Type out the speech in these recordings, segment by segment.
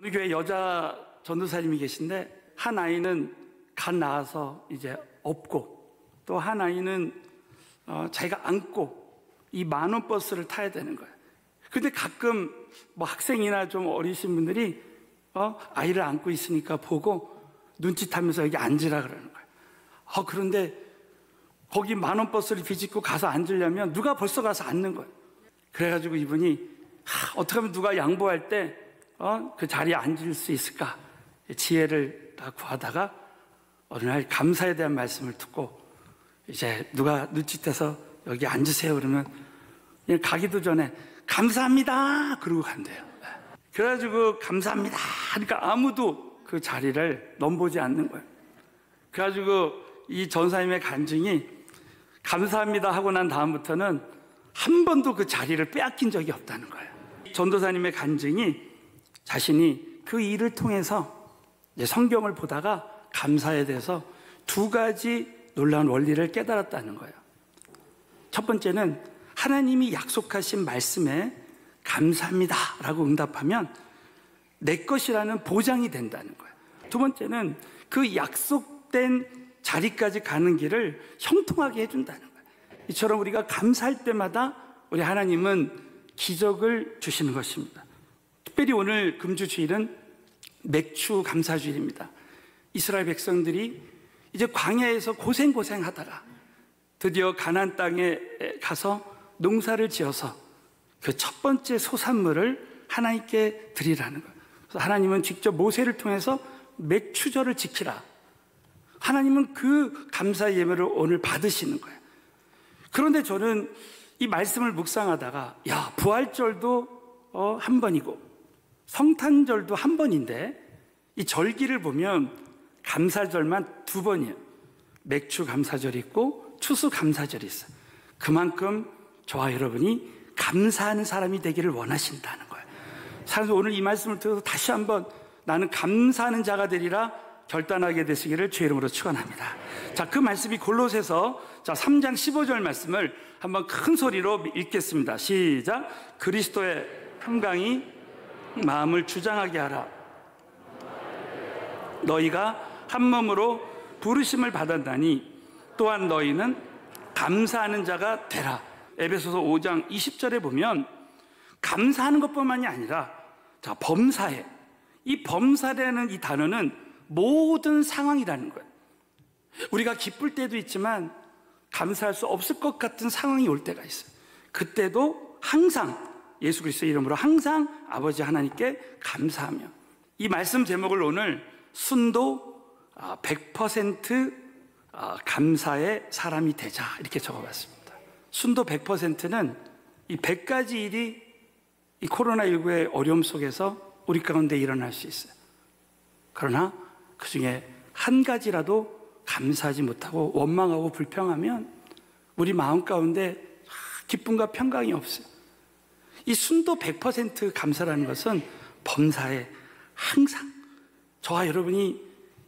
우리 교회 여자 전도사님이 계신데 한 아이는 갓 낳아서 이제 업고 또 한 아이는 자기가 안고 이 만원 버스를 타야 되는 거예요. 근데 가끔 뭐 학생이나 좀 어리신 분들이 아이를 안고 있으니까 보고 눈짓하면서 여기 앉으라 그러는 거예요. 그런데 거기 만원 버스를 비집고 가서 앉으려면 누가 벌써 가서 앉는 거예요. 그래가지고 이분이 어떻게 하면 누가 양보할 때 그 자리에 앉을 수 있을까 지혜를 다 구하다가 어느 날 감사에 대한 말씀을 듣고 이제 누가 눈짓해서 여기 앉으세요 그러면 그냥 가기도 전에 감사합니다 그러고 간대요. 그래가지고 감사합니다 그러니까 아무도 그 자리를 넘보지 않는 거예요. 그래가지고 이 전사님의 간증이 감사합니다 하고 난 다음부터는 한 번도 그 자리를 빼앗긴 적이 없다는 거예요. 전도사님의 간증이 자신이 그 일을 통해서 이제 성경을 보다가 감사에 대해서 두 가지 놀라운 원리를 깨달았다는 거예요. 첫 번째는 하나님이 약속하신 말씀에 감사합니다 라고 응답하면 내 것이라는 보장이 된다는 거예요. 두 번째는 그 약속된 자리까지 가는 길을 형통하게 해준다는 거예요. 이처럼 우리가 감사할 때마다 우리 하나님은 기적을 주시는 것입니다. 특별히 오늘 금주주일은 맥주 감사주일입니다. 이스라엘 백성들이 이제 광야에서 고생하다가 드디어 가나안 땅에 가서 농사를 지어서 그 첫 번째 소산물을 하나님께 드리라는 거예요. 그래서 하나님은 직접 모세를 통해서 맥주절을 지키라. 하나님은 그 감사의 예물을 오늘 받으시는 거예요. 그런데 저는 이 말씀을 묵상하다가 부활절도 한 번이고 성탄절도 한 번인데 이 절기를 보면 감사절만 두 번이에요. 맥주 감사절이 있고 추수 감사절이 있어요. 그만큼 저와 여러분이 감사하는 사람이 되기를 원하신다는 거예요. 그래서 오늘 이 말씀을 들어서 다시 한번 나는 감사하는 자가 되리라 결단하게 되시기를 주의 이름으로 축원합니다. 자, 그 말씀이 골로새서 3장 15절 말씀을 한번 큰 소리로 읽겠습니다. 시작. 그리스도의 평강이 마음을 주장하게 하라. 너희가 한 몸으로 부르심을 받았나니 또한 너희는 감사하는 자가 되라. 에베소서 5장 20절에 보면 감사하는 것뿐만이 아니라 범사에, 이 범사라는 이 단어는 모든 상황이라는 거예요. 우리가 기쁠 때도 있지만 감사할 수 없을 것 같은 상황이 올 때가 있어요. 그때도 항상 예수 그리스도의 이름으로 항상 아버지 하나님께 감사하며, 이 말씀 제목을 오늘 순도 100% 감사의 사람이 되자 이렇게 적어봤습니다. 순도 100%는 이 100가지 일이 이 코로나19의 어려움 속에서 우리 가운데 일어날 수 있어요. 그러나 그 중에 한 가지라도 감사하지 못하고 원망하고 불평하면 우리 마음 가운데 기쁨과 평강이 없어요. 이 순도 100% 감사라는 것은 범사에 항상 저와 여러분이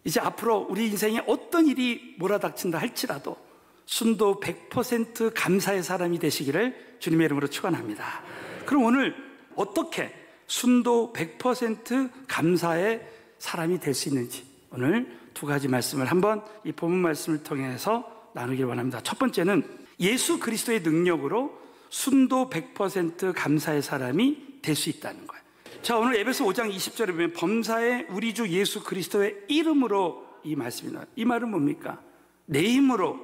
이제 앞으로 우리 인생에 어떤 일이 몰아닥친다 할지라도 순도 100% 감사의 사람이 되시기를 주님의 이름으로 축원합니다. 그럼 오늘 어떻게 순도 100% 감사의 사람이 될 수 있는지 오늘 두 가지 말씀을 한번 이 본문 말씀을 통해서 나누길 원합니다. 첫 번째는 예수 그리스도의 능력으로 순도 100% 감사의 사람이 될 수 있다는 거예요. 자, 오늘 에베소 5장 20절에 보면 범사에 우리 주 예수 그리스도의 이름으로 이 말씀이 나와요. 이 말은 뭡니까? 내 힘으로,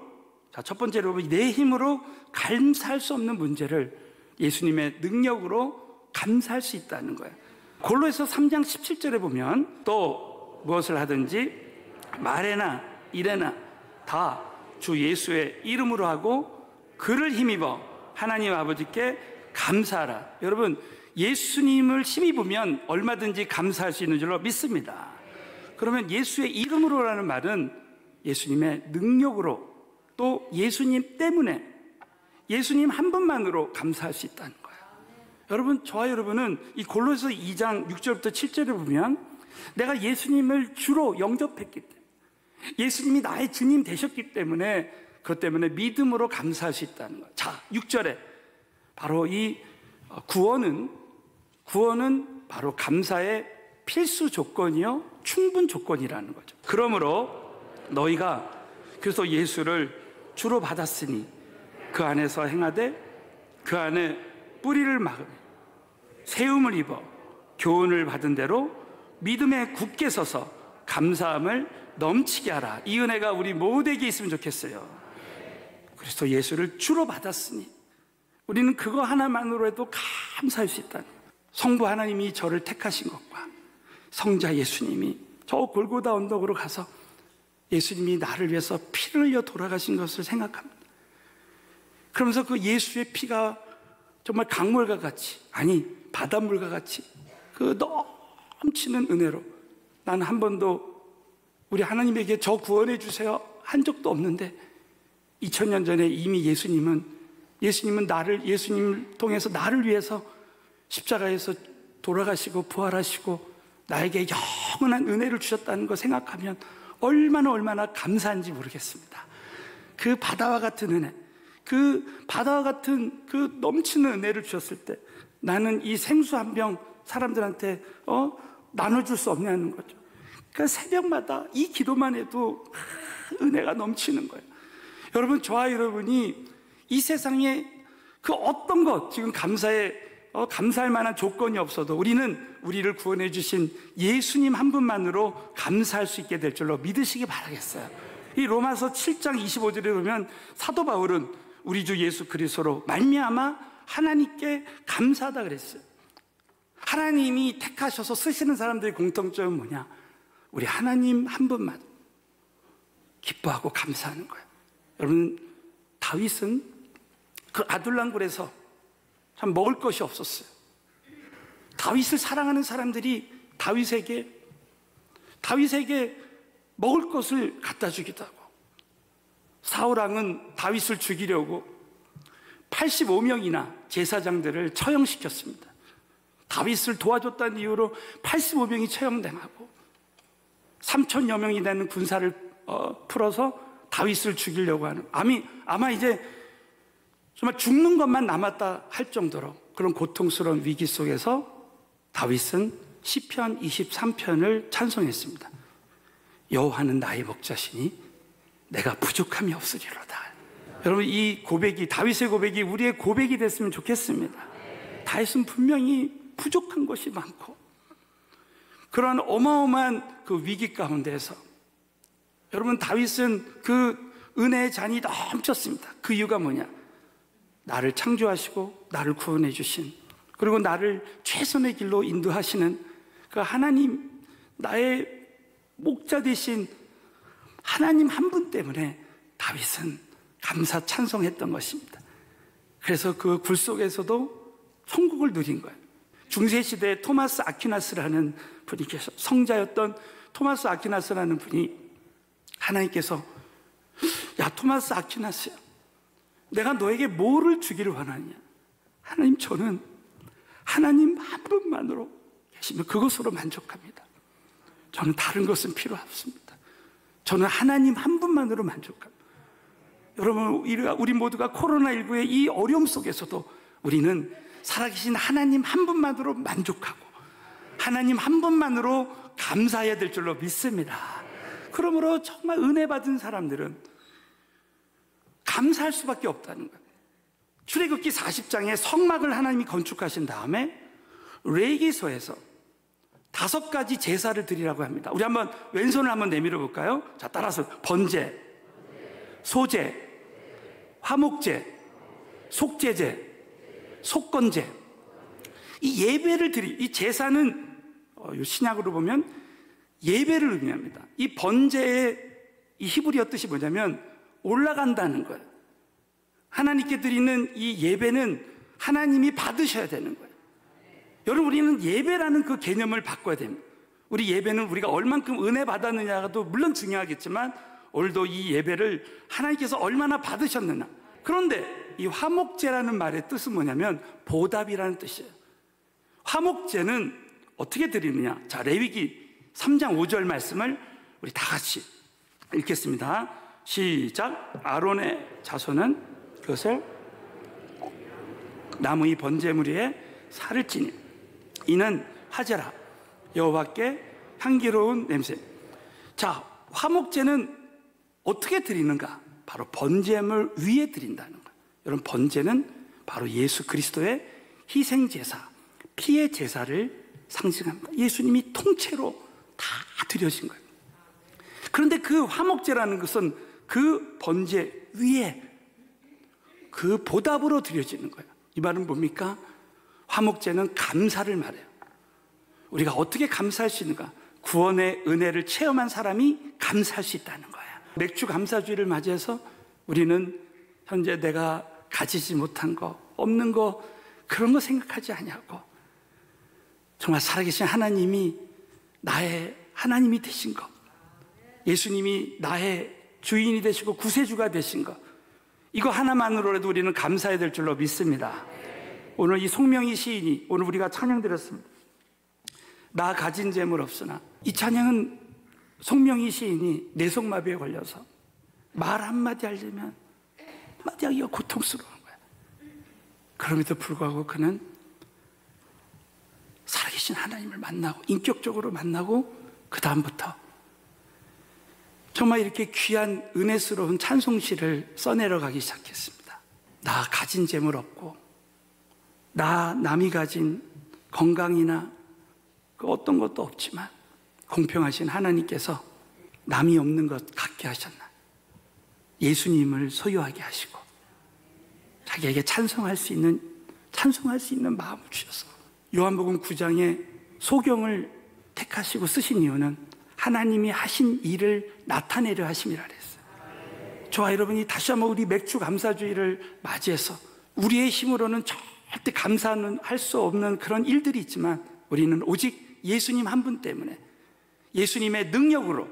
자, 첫 번째로 내 힘으로 감사할 수 없는 문제를 예수님의 능력으로 감사할 수 있다는 거예요. 골로새서 3장 17절에 보면 또 무엇을 하든지 말에나 일에나 다 주 예수의 이름으로 하고 그를 힘입어 하나님 아버지께 감사하라. 여러분, 예수님을 힘입으면 얼마든지 감사할 수 있는 줄로 믿습니다. 그러면 예수의 이름으로라는 말은 예수님의 능력으로, 또 예수님 때문에, 예수님 한 분만으로 감사할 수 있다는 거예요. 여러분, 저와 여러분은 이 골로새서 2장 6절부터 7절에 보면 내가 예수님을 주로 영접했기 때문에, 예수님이 나의 주님 되셨기 때문에, 그것 때문에 믿음으로 감사할 수 있다는 거예요. 자, 6절에 바로 이 구원은 바로 감사의 필수 조건이요 충분 조건이라는 거죠. 그러므로 너희가 그래서 예수를 주로 받았으니 그 안에서 행하되 그 안에 뿌리를 막으며 세움을 입어 교훈을 받은 대로 믿음에 굳게 서서 감사함을 넘치게 하라. 이 은혜가 우리 모두에게 있으면 좋겠어요. 그래서 예수를 주로 받았으니 우리는 그거 하나만으로 해도 감사할 수 있다는 거예요. 성부 하나님이 저를 택하신 것과 성자 예수님이 저 골고다 언덕으로 가서 예수님이 나를 위해서 피를 흘려 돌아가신 것을 생각합니다. 그러면서 그 예수의 피가 정말 강물과 같이, 아니 바닷물과 같이 그 넘치는 은혜로 나는 한 번도 우리 하나님에게 저 구원해 주세요 한 적도 없는데 2000년 전에 이미 예수님은 예수님을 통해서 나를 위해서 십자가에서 돌아가시고 부활하시고 나에게 영원한 은혜를 주셨다는 거 생각하면 얼마나 감사한지 모르겠습니다. 그 바다와 같은 은혜, 그 바다와 같은 그 넘치는 은혜를 주셨을 때 나는 이 생수 한 병 사람들한테 나눠줄 수 없냐는 거죠. 그러니까 새벽마다 이 기도만 해도 은혜가 넘치는 거예요. 여러분, 저와 여러분이 이 세상에 그 어떤 것 지금 감사할 만한 조건이 없어도 우리를 구원해 주신 예수님 한 분만으로 감사할 수 있게 될 줄로 믿으시기 바라겠어요. 이 로마서 7장 25절에 보면 사도 바울은 우리 주 예수 그리스도로 말미암아 하나님께 감사하다 그랬어요. 하나님이 택하셔서 쓰시는 사람들의 공통점은 뭐냐? 우리 하나님 한 분만 기뻐하고 감사하는 거예요. 여러분, 다윗은 그 아둘람굴에서 참 먹을 것이 없었어요. 다윗을 사랑하는 사람들이 다윗에게 먹을 것을 갖다 주기도 하고, 사울왕은 다윗을 죽이려고 85명이나 제사장들을 처형시켰습니다. 다윗을 도와줬다는 이유로 85명이 처형당하고 3,000여 명이 되는 군사를 풀어서 다윗을 죽이려고 하는, 아마 이제 정말 죽는 것만 남았다 할 정도로 그런 고통스러운 위기 속에서 다윗은 시편 23편을 찬송했습니다. 여호와는 나의 목자시니 내가 부족함이 없으리로다. 여러분, 이 고백이, 다윗의 고백이 우리의 고백이 됐으면 좋겠습니다. 다윗은 분명히 부족한 것이 많고 그러한 어마어마한 그 위기 가운데서 여러분, 다윗은 그 은혜의 잔이 넘쳤습니다. 그 이유가 뭐냐? 나를 창조하시고 나를 구원해 주신, 그리고 나를 최선의 길로 인도하시는 그 하나님, 나의 목자 되신 하나님 한 분 때문에 다윗은 감사 찬송했던 것입니다. 그래서 그 굴 속에서도 천국을 누린 거예요. 중세시대에 토마스 아퀴나스라는 분이 계셔, 성자였던 토마스 아퀴나스라는 분이 하나님께서, 야 토마스 아퀴나스야, 내가 너에게 뭐를 주기를 원하느냐? 하나님, 저는 하나님 한 분만으로 계시면 그것으로 만족합니다. 저는 다른 것은 필요 없습니다. 저는 하나님 한 분만으로 만족합니다. 여러분, 우리 모두가 코로나19의 이 어려움 속에서도 우리는 살아계신 하나님 한 분만으로 만족하고 하나님 한 분만으로 감사해야 될 줄로 믿습니다. 그러므로 정말 은혜 받은 사람들은 감사할 수밖에 없다는 거예요. 출애굽기 40장에 성막을 하나님이 건축하신 다음에 레위기서에서 5가지 제사를 드리라고 합니다. 우리 한번 왼손을 한번 내밀어 볼까요? 자, 따라서 번제, 소제, 화목제, 속제제, 속건제. 이 예배를 이 제사는 신약으로 보면 예배를 의미합니다. 이 번제의 이 히브리어 뜻이 뭐냐면 올라간다는 거예요. 하나님께 드리는 이 예배는 하나님이 받으셔야 되는 거예요. 여러분, 우리는 예배라는 그 개념을 바꿔야 됩니다. 우리 예배는 우리가 얼만큼 은혜 받았느냐도 물론 중요하겠지만 오늘도 이 예배를 하나님께서 얼마나 받으셨느냐. 그런데 이 화목제라는 말의 뜻은 뭐냐면 보답이라는 뜻이에요. 화목제는 어떻게 드리느냐? 자, 레위기 3장 5절 말씀을 우리 다 같이 읽겠습니다. 시작. 아론의 자손은 그것을 나무 이 번제물 위에 살을 찌니 이는 하제라 여호와께 향기로운 냄새. 자, 화목제는 어떻게 드리는가? 바로 번제물 위에 드린다는 거예요. 여러분, 번제는 바로 예수 그리스도의 희생제사, 피의 제사를 상징합니다. 예수님이 통째로 다 드려진 거예요. 그런데 그 화목제라는 것은 그 번제 위에 그 보답으로 드려지는 거예요. 이 말은 뭡니까? 화목제는 감사를 말해요. 우리가 어떻게 감사할 수 있는가? 구원의 은혜를 체험한 사람이 감사할 수 있다는 거예요. 맥주 감사주의를 맞이해서 우리는 현재 내가 가지지 못한 거, 없는 거, 그런 거 생각하지 아니하고 정말 살아계신 하나님이 나의 하나님이 되신 것, 예수님이 나의 주인이 되시고 구세주가 되신 것, 이거 하나만으로라도 우리는 감사해야 될 줄로 믿습니다. 오늘 이 송명희 시인이, 오늘 우리가 찬양 드렸습니다. 나 가진 재물 없으나. 이 찬양은 송명희 시인이 뇌성마비에 걸려서 말 한마디 하려면 한마디 하기가 고통스러운 거야. 그럼에도 불구하고 그는 살아계신 하나님을 만나고 인격적으로 만나고 그 다음부터 정말 이렇게 귀한 은혜스러운 찬송시를 써내려가기 시작했습니다. 나 가진 재물 없고 나 남이 가진 건강이나 그 어떤 것도 없지만 공평하신 하나님께서 남이 없는 것 갖게 하셨나. 예수님을 소유하게 하시고 자기에게 찬송할 수 있는 마음을 주셔서 요한복음 9장에 소경을 택하시고 쓰신 이유는 하나님이 하신 일을 나타내려 하심이라 그랬어요. 저와 여러분이 다시 한번 우리 맥주 감사주의를 맞이해서 우리의 힘으로는 절대 감사는 할 수 없는 그런 일들이 있지만 우리는 오직 예수님 한 분 때문에 예수님의 능력으로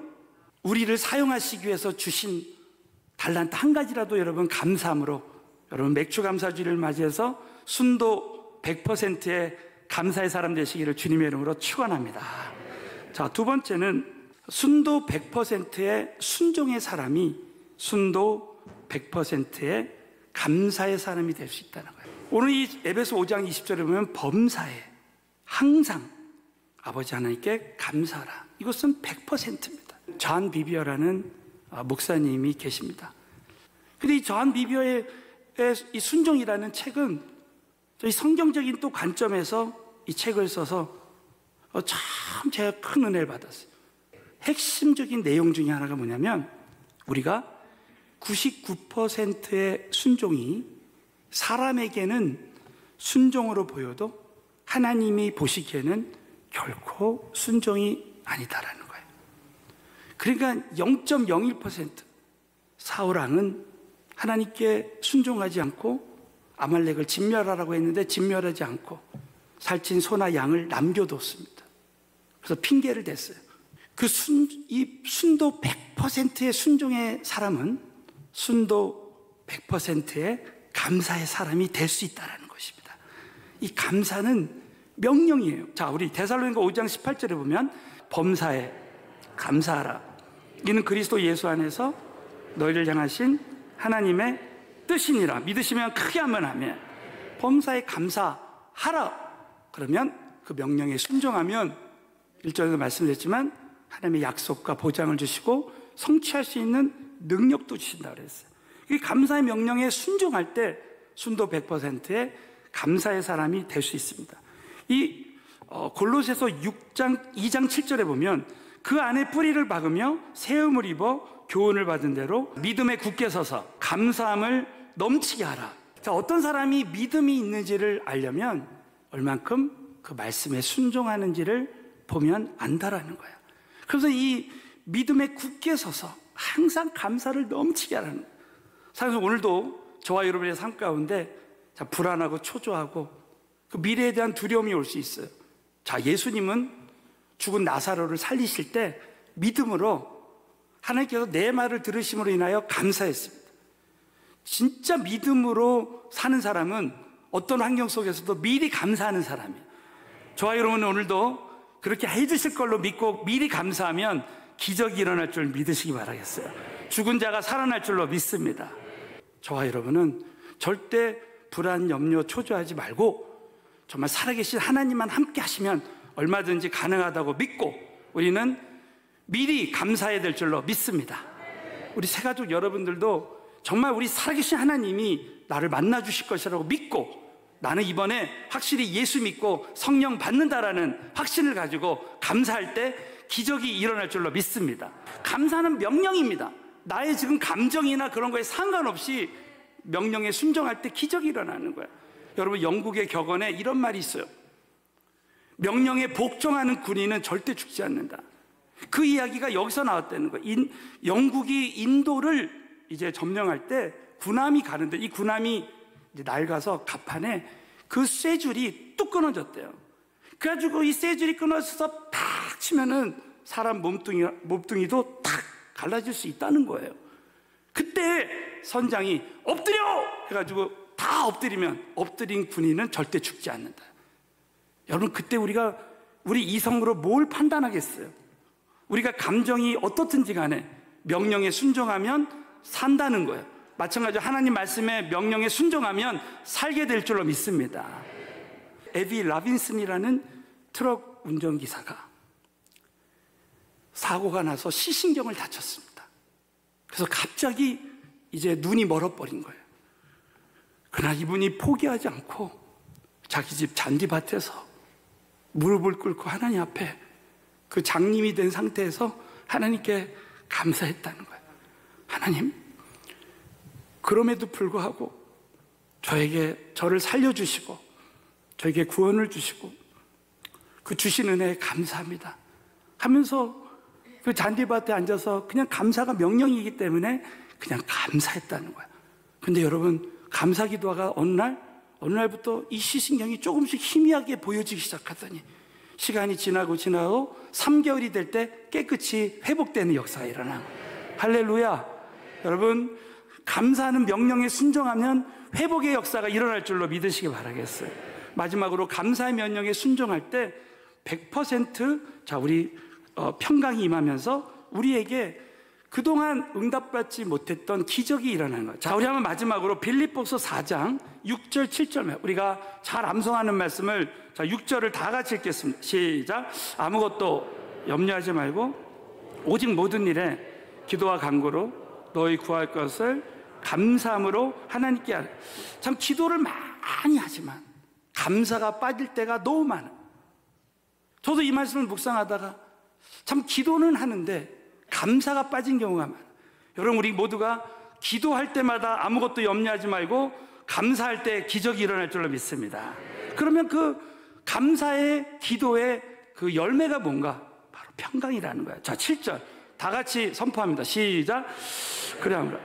우리를 사용하시기 위해서 주신 달란트 한 가지라도 여러분 감사함으로 여러분 맥주 감사주의를 맞이해서 순도 100%의 감사의 사람 되시기를 주님의 이름으로 축원합니다. 자, 두 번째는 순도 100%의 순종의 사람이 순도 100%의 감사의 사람이 될 수 있다는 거예요. 오늘 이 에베소 5장 20절에 보면 범사에 항상 아버지 하나님께 감사하라. 이것은 100%입니다. 존 비비어라는 목사님이 계십니다. 근데 이 존 비비어의 이 순종이라는 책은 저희 성경적인 또 관점에서 이 책을 써서 참 제가 큰 은혜를 받았어요. 핵심적인 내용 중에 하나가 뭐냐면 우리가 99%의 순종이 사람에게는 순종으로 보여도 하나님이 보시기에는 결코 순종이 아니다라는 거예요. 그러니까 0.01% 사울왕은 하나님께 순종하지 않고 아말렉을 진멸하라고 했는데 진멸하지 않고 살찐 소나 양을 남겨뒀습니다. 그래서 핑계를 댔어요. 이 순도 100%의 순종의 사람은 순도 100%의 감사의 사람이 될 수 있다는 것입니다. 이 감사는 명령이에요. 자, 우리 데살로니가 5장 18절에 보면 범사에 감사하라. 이는 그리스도 예수 안에서 너희를 향하신 하나님의 뜻이니라. 믿으시면 크게 한번 하면 범사에 감사하라. 그러면 그 명령에 순종하면 1절에도 말씀드렸지만 하나님의 약속과 보장을 주시고 성취할 수 있는 능력도 주신다고 그랬어요. 이 감사의 명령에 순종할 때 순도 100%의 감사의 사람이 될 수 있습니다. 이 골로새서 2장 7절에 보면 그 안에 뿌리를 박으며 세움을 입어 교훈을 받은 대로 믿음에 굳게 서서 감사함을 넘치게 하라. 자, 어떤 사람이 믿음이 있는지를 알려면 얼만큼 그 말씀에 순종하는지를 보면 안다라는 거예요. 그래서 이 믿음에 굳게 서서 항상 감사를 넘치게 하라는 거예요. 사실 오늘도 저와 여러분의 삶 가운데 불안하고 초조하고 그 미래에 대한 두려움이 올 수 있어요. 자, 예수님은 죽은 나사로를 살리실 때 믿음으로 하나님께서 내 말을 들으심으로 인하여 감사했습니다. 진짜 믿음으로 사는 사람은 어떤 환경 속에서도 미리 감사하는 사람이에요. 저와 여러분은 오늘도 그렇게 해주실 걸로 믿고 미리 감사하면 기적이 일어날 줄 믿으시기 바라겠어요. 죽은 자가 살아날 줄로 믿습니다. 저와 여러분은 절대 불안, 염려, 초조하지 말고 정말 살아계신 하나님만 함께 하시면 얼마든지 가능하다고 믿고 우리는 미리 감사해야 될 줄로 믿습니다. 우리 새가족 여러분들도 정말 우리 살아계신 하나님이 나를 만나 주실 것이라고 믿고, 나는 이번에 확실히 예수 믿고 성령 받는다라는 확신을 가지고 감사할 때 기적이 일어날 줄로 믿습니다. 감사는 명령입니다. 나의 지금 감정이나 그런 거에 상관없이 명령에 순종할 때 기적이 일어나는 거예요. 여러분, 영국의 격언에 이런 말이 있어요. 명령에 복종하는 군인은 절대 죽지 않는다. 그 이야기가 여기서 나왔다는 거예요. 영국이 인도를 이제 점령할 때 군함이 가는데, 이 군함이 이제 낡아서 갑판에 그 쇠줄이 뚝 끊어졌대요. 그래가지고 이 쇠줄이 끊어져서 탁 치면은 사람 몸뚱이도 탁 갈라질 수 있다는 거예요. 그때 선장이 엎드려! 해가지고 다 엎드리면 엎드린 군인은 절대 죽지 않는다. 여러분, 그때 우리 이성으로 뭘 판단하겠어요? 우리가 감정이 어떻든지 간에 명령에 순종하면 산다는 거예요. 마찬가지로 하나님 말씀에 명령에 순종하면 살게 될 줄로 믿습니다. 에비 라빈슨이라는 트럭 운전기사가 사고가 나서 시신경을 다쳤습니다. 그래서 갑자기 이제 눈이 멀어버린 거예요. 그러나 이분이 포기하지 않고 자기 집 잔디밭에서 무릎을 꿇고 하나님 앞에 그 장님이 된 상태에서 하나님께 감사했다는 거예요. 하나님, 그럼에도 불구하고 저를 살려주시고 저에게 구원을 주시고 그 주신 은혜에 감사합니다 하면서 그 잔디밭에 앉아서 그냥 감사가 명령이기 때문에 그냥 감사했다는 거예요. 근데 여러분, 감사 기도가 어느 날부터 이 시신경이 조금씩 희미하게 보여지기 시작하더니 시간이 지나고 3개월이 될 때 깨끗이 회복되는 역사가 일어나. 할렐루야. 여러분, 감사하는 명령에 순종하면 회복의 역사가 일어날 줄로 믿으시기 바라겠어요. 마지막으로 감사의 명령에 순종할 때 100% 우리 평강이 임하면서 우리에게 그동안 응답받지 못했던 기적이 일어나는 거예요. 자, 우리 한번 마지막으로 빌립보서 4장 6절 7절, 우리가 잘 암송하는 말씀을 6절을 다 같이 읽겠습니다. 시작. 아무것도 염려하지 말고 오직 모든 일에 기도와 간구로 너희 구할 것을 감사함으로 하나님께 하라. 참 기도를 많이 하지만 감사가 빠질 때가 너무 많아요. 저도 이 말씀을 묵상하다가 참 기도는 하는데 감사가 빠진 경우가 많아요. 여러분, 우리 모두가 기도할 때마다 아무것도 염려하지 말고 감사할 때 기적이 일어날 줄로 믿습니다. 그러면 그 감사의 기도의 그 열매가 뭔가? 바로 평강이라는 거예요. 자, 7절 다 같이 선포합니다. 시작. 그러므로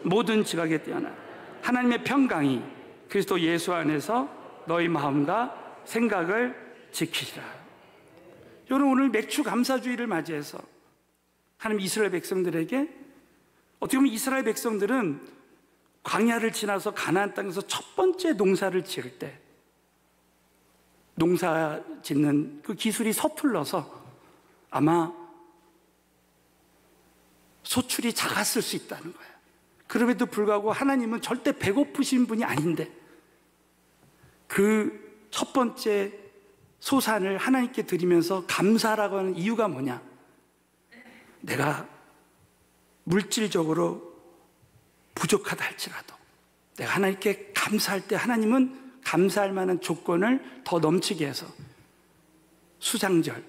모든 지각에 뛰어난 하나님의 평강이 그리스도 예수 안에서 너희 마음과 생각을 지키시라. 여러분, 오늘 맥주 감사주의를 맞이해서 하나님 이스라엘 백성들에게, 어떻게 보면 이스라엘 백성들은 광야를 지나서 가나안 땅에서 첫 번째 농사를 지을 때 농사 짓는 그 기술이 서툴러서 아마 소출이 작았을 수 있다는 거예요. 그럼에도 불구하고 하나님은 절대 배고프신 분이 아닌데 그 첫 번째 소산을 하나님께 드리면서 감사라고 하는 이유가 뭐냐? 내가 물질적으로 부족하다 할지라도 내가 하나님께 감사할 때 하나님은 감사할 만한 조건을 더 넘치게 해서 수장절,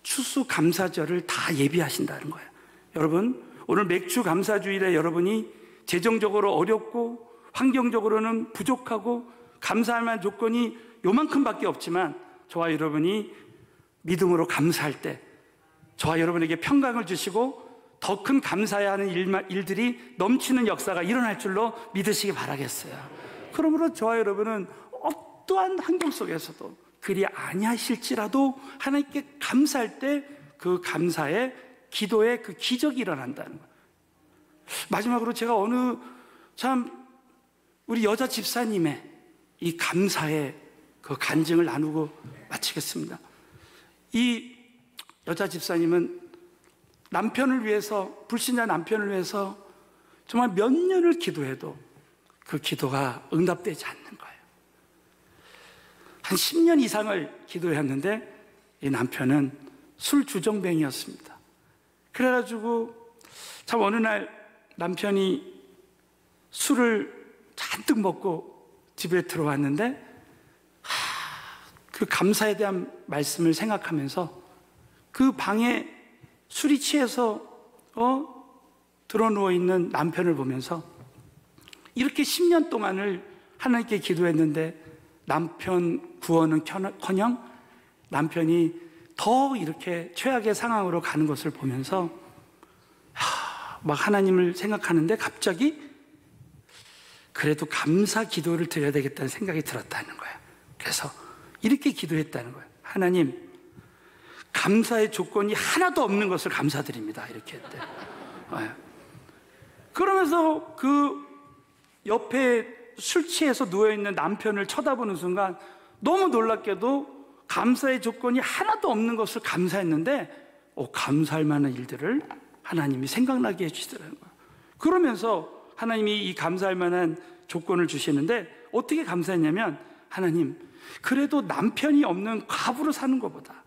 추수감사절을 다 예비하신다는 거예요. 여러분, 오늘 맥주 감사주일에 여러분이 재정적으로 어렵고 환경적으로는 부족하고 감사할 만한 조건이 요만큼밖에 없지만 저와 여러분이 믿음으로 감사할 때 저와 여러분에게 평강을 주시고 더 큰 감사해야 하는 일들이 넘치는 역사가 일어날 줄로 믿으시기 바라겠어요. 그러므로 저와 여러분은 어떠한 환경 속에서도 그리 아니하실지라도 하나님께 감사할 때 그 감사의 기도의 그 기적이 일어난다는 거예요. 마지막으로 제가 우리 여자 집사님의 이 감사의 그 간증을 나누고 마치겠습니다. 이 여자 집사님은 남편을 위해서, 불신자 남편을 위해서 정말 몇 년을 기도해도 그 기도가 응답되지 않는 거예요. 한 10년 이상을 기도했는데 이 남편은 술 주정뱅이였습니다. 그래가지고 참 어느 날 남편이 술을 잔뜩 먹고 집에 들어왔는데 그 감사에 대한 말씀을 생각하면서 그 방에 술이 취해서 드러누워 있는 남편을 보면서 이렇게 10년 동안을 하나님께 기도했는데 남편 구원은커녕 남편이 더 이렇게 최악의 상황으로 가는 것을 보면서 막 하나님을 생각하는데 갑자기 그래도 감사 기도를 드려야 되겠다는 생각이 들었다는 거예요. 그래서 이렇게 기도했다는 거예요. 하나님, 감사의 조건이 하나도 없는 것을 감사드립니다. 이렇게 했대. 그러면서 그 옆에 술 취해서 누워있는 남편을 쳐다보는 순간 너무 놀랍게도 감사의 조건이 하나도 없는 것을 감사했는데 감사할 만한 일들을 하나님이 생각나게 해주시더라는 거예요. 그러면서 하나님이 이 감사할 만한 조건을 주시는데 어떻게 감사했냐면 하나님, 그래도 남편이 없는 과부로 사는 것보다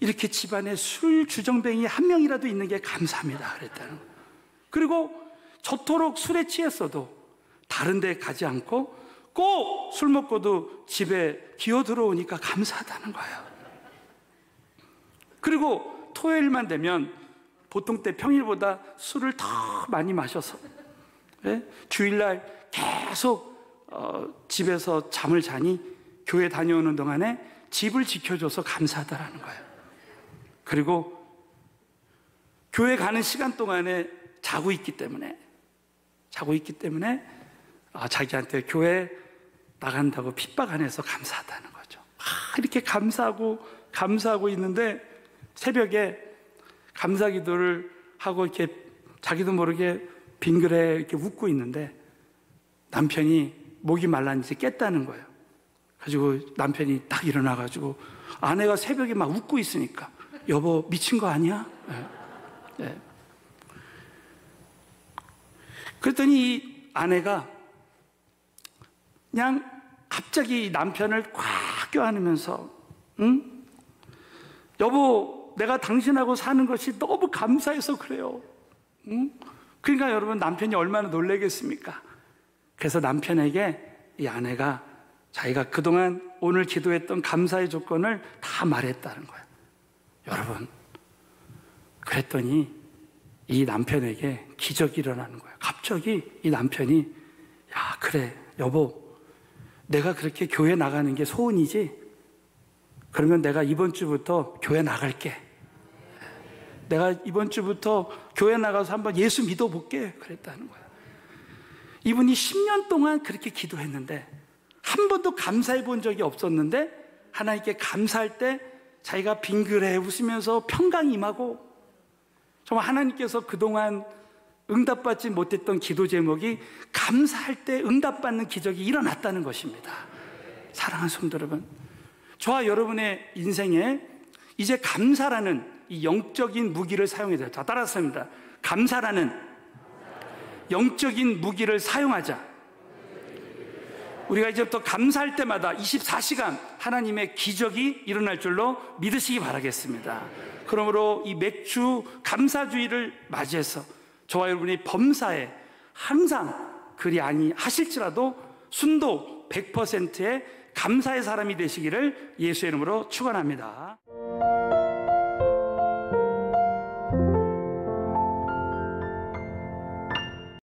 이렇게 집안에 술 주정뱅이 한 명이라도 있는 게 감사합니다. 그랬다는 거예요. 그리고 저토록 술에 취했어도 다른 데 가지 않고 꼭 술 먹고도 집에 기어 들어오니까 감사하다는 거예요. 그리고 토요일만 되면 보통 때 평일보다 술을 더 많이 마셔서 주일날 계속 집에서 잠을 자니 교회 다녀오는 동안에 집을 지켜줘서 감사하다라는 거예요. 그리고 교회 가는 시간 동안에 자고 있기 때문에 자기한테 교회 나간다고 핍박 안 해서 감사하다는 거죠. 이렇게 감사하고 있는데 새벽에 감사 기도를 하고 이렇게 자기도 모르게 빙그레 이렇게 웃고 있는데 남편이 목이 말랐는지 깼다는 거예요. 가지고 남편이 딱 일어나가지고 아내가 새벽에 막 웃고 있으니까 여보 미친 거 아니야? 네. 그랬더니 이 아내가 그냥 갑자기 남편을 꽉 껴안으면서 여보 내가 당신하고 사는 것이 너무 감사해서 그래요. 그러니까 여러분 남편이 얼마나 놀라겠습니까? 그래서 남편에게 이 아내가 자기가 그동안 오늘 기도했던 감사의 조건을 다 말했다는 거예요. 여러분 그랬더니 이 남편에게 기적이 일어나는 거예요. 갑자기 이 남편이 야 그래 여보 내가 그렇게 교회 나가는 게 소원이지? 그러면 내가 이번 주부터 교회 나갈게. 내가 이번 주부터 교회 나가서 한번 예수 믿어볼게. 그랬다는 거예요. 이분이 10년 동안 그렇게 기도했는데 한 번도 감사해 본 적이 없었는데 하나님께 감사할 때 자기가 빙그레 웃으면서 평강이 임하고 정말 하나님께서 그동안 응답받지 못했던 기도 제목이 감사할 때 응답받는 기적이 일어났다는 것입니다. 사랑하는 성도 여러분, 저와 여러분의 인생에 이제 감사라는 이 영적인 무기를 사용해야 돼요. 자, 따라서입니다. 감사라는 영적인 무기를 사용하자. 우리가 이제부터 감사할 때마다 24시간 하나님의 기적이 일어날 줄로 믿으시기 바라겠습니다. 그러므로 이 맥주 감사주의를 맞이해서 저와 여러분이 범사에 항상 그리 아니하실지라도 순도 100%의 감사의 사람이 되시기를 예수의 이름으로 축원합니다.